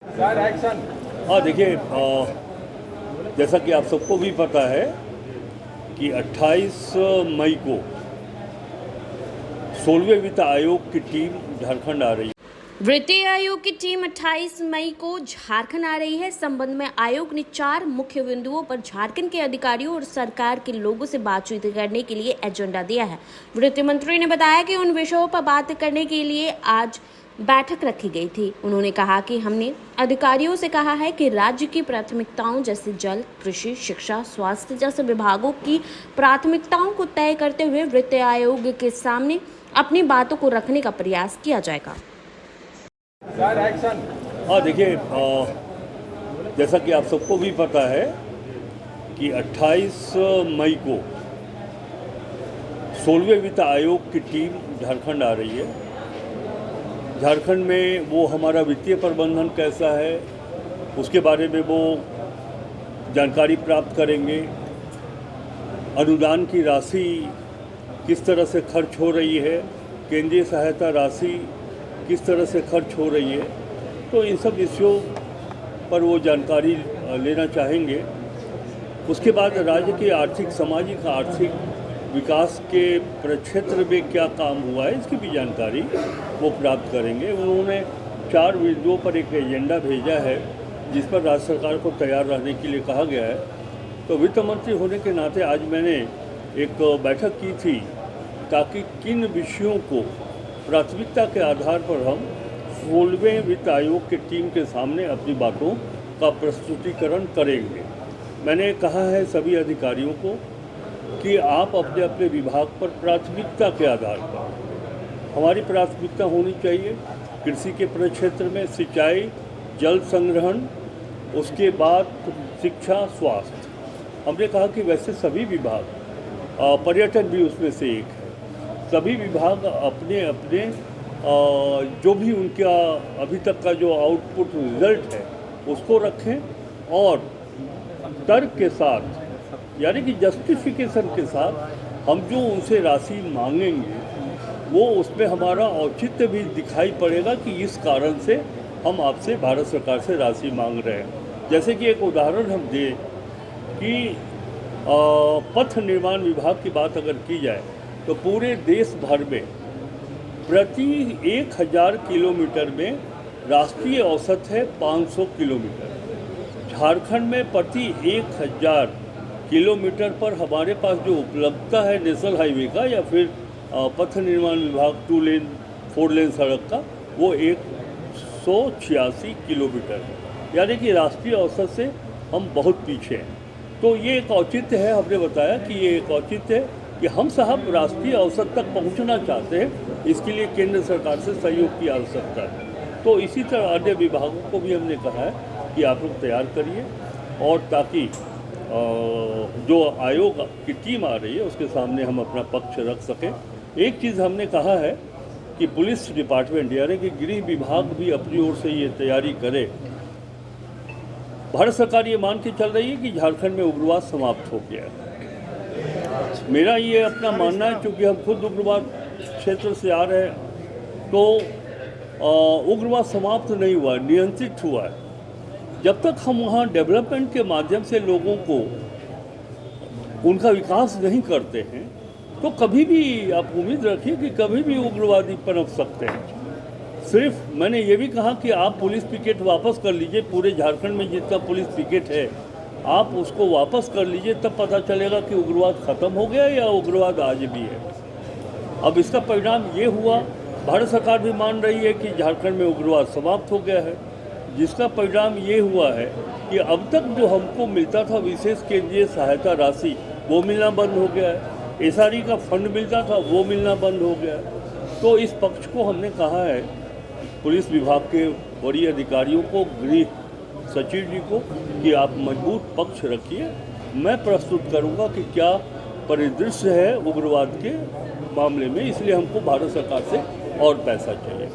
हाँ देखिए, जैसा कि आप सबको भी पता है कि 28 मई को 16वें वित्त आयोग की टीम झारखंड आ रही है। वित्त आयोग की टीम 28 मई को झारखंड आ रही है। इस संबंध में आयोग ने 4 मुख्य बिंदुओं पर झारखंड के अधिकारियों और सरकार के लोगों से बातचीत करने के लिए एजेंडा दिया है। वित्त मंत्री ने बताया कि उन विषयों पर बात करने के लिए आज बैठक रखी गई थी। उन्होंने कहा कि हमने अधिकारियों से कहा है कि राज्य की प्राथमिकताओं जैसे जल, कृषि, शिक्षा, स्वास्थ्य जैसे विभागों की प्राथमिकताओं को तय करते हुए वित्त आयोग के सामने अपनी बातों को रखने का प्रयास किया जाएगा। हाँ देखिए, जैसा कि आप सबको भी पता है कि 28 मई को 16वें वित्त आयोग की टीम झारखंड आ रही है। झारखंड में वो हमारा वित्तीय प्रबंधन कैसा है उसके बारे में वो जानकारी प्राप्त करेंगे। अनुदान की राशि किस तरह से खर्च हो रही है, केंद्रीय सहायता राशि किस तरह से खर्च हो रही है, तो इन सब विषयों पर वो जानकारी लेना चाहेंगे। उसके बाद राज्य के आर्थिक, सामाजिक, आर्थिक विकास के प्रक्षेत्र में क्या काम हुआ है इसकी भी जानकारी वो प्राप्त करेंगे। उन्होंने 4 बिंदुओं पर एक एजेंडा भेजा है जिस पर राज्य सरकार को तैयार रहने के लिए कहा गया है। तो वित्त मंत्री होने के नाते आज मैंने एक बैठक की थी ताकि किन विषयों को प्राथमिकता के आधार पर हम 16वें वित्त आयोग की टीम के सामने अपनी बातों का प्रस्तुतिकरण करेंगे। मैंने कहा है सभी अधिकारियों को कि आप अपने अपने विभाग पर प्राथमिकता के आधार पर, हमारी प्राथमिकता होनी चाहिए कृषि के प्रक्षेत्र में सिंचाई, जल संग्रहण, उसके बाद शिक्षा, स्वास्थ्य। हमने कहा कि वैसे सभी विभाग, पर्यटन भी उसमें से एक है, सभी विभाग अपने अपने जो भी उनका अभी तक का जो आउटपुट रिजल्ट है उसको रखें और तर्क के साथ, यानी कि जस्टिफिकेशन के साथ हम जो उनसे राशि मांगेंगे वो उसमें हमारा औचित्य भी दिखाई पड़ेगा कि इस कारण से हम आपसे, भारत सरकार से राशि मांग रहे हैं। जैसे कि एक उदाहरण हम दें कि पथ निर्माण विभाग की बात अगर की जाए तो पूरे देश भर में प्रति 1000 किलोमीटर में राष्ट्रीय औसत है 500 किलोमीटर। झारखंड में प्रति 1000 किलोमीटर पर हमारे पास जो उपलब्धता है नेशनल हाईवे का या फिर पथ निर्माण विभाग 2 लेन 4 लेन सड़क का, वो 186 किलोमीटर है, यानी कि राष्ट्रीय औसत से हम बहुत पीछे हैं। तो ये एक औचित्य है, हमने बताया कि ये एक औचित्य है कि हम साहब राष्ट्रीय औसत तक पहुंचना चाहते हैं, इसके लिए केंद्र सरकार से सहयोग की आवश्यकता है। तो इसी तरह अन्य विभागों को भी हमने कहा है कि आप लोग तैयार करिए और ताकि जो आयोग की टीम आ रही है उसके सामने हम अपना पक्ष रख सकें। एक चीज़ हमने कहा है कि पुलिस डिपार्टमेंट यानी कि गृह विभाग भी अपनी ओर से ये तैयारी करे। भारत सरकार ये मान के चल रही है कि झारखंड में उग्रवाद समाप्त हो गया है। मेरा ये अपना मानना है, क्योंकि हम खुद उग्रवाद क्षेत्र से आ रहे हैं, तो उग्रवाद समाप्त नहीं हुआ, नियंत्रित हुआ है। जब तक हम वहाँ डेवलपमेंट के माध्यम से लोगों को उनका विकास नहीं करते हैं तो कभी भी आप उम्मीद रखिए कि कभी भी उग्रवादी पनप सकते हैं। सिर्फ मैंने ये भी कहा कि आप पुलिस पिकेट वापस कर लीजिए, पूरे झारखंड में जितना पुलिस पिकेट है आप उसको वापस कर लीजिए, तब पता चलेगा कि उग्रवाद ख़त्म हो गया या उग्रवाद आज भी है। अब इसका परिणाम ये हुआ, भारत सरकार भी मान रही है कि झारखंड में उग्रवाद समाप्त हो गया है, जिसका परिणाम ये हुआ है कि अब तक जो हमको मिलता था विशेष केंद्रीय सहायता राशि वो मिलना बंद हो गया है, एसआरई का फंड मिलता था वो मिलना बंद हो गया है। तो इस पक्ष को हमने कहा है पुलिस विभाग के वरीय अधिकारियों को, गृह सचिव जी को, कि आप मजबूत पक्ष रखिए। मैं प्रस्तुत करूंगा कि क्या परिदृश्य है उग्रवाद के मामले में, इसलिए हमको भारत सरकार से और पैसा चाहिए।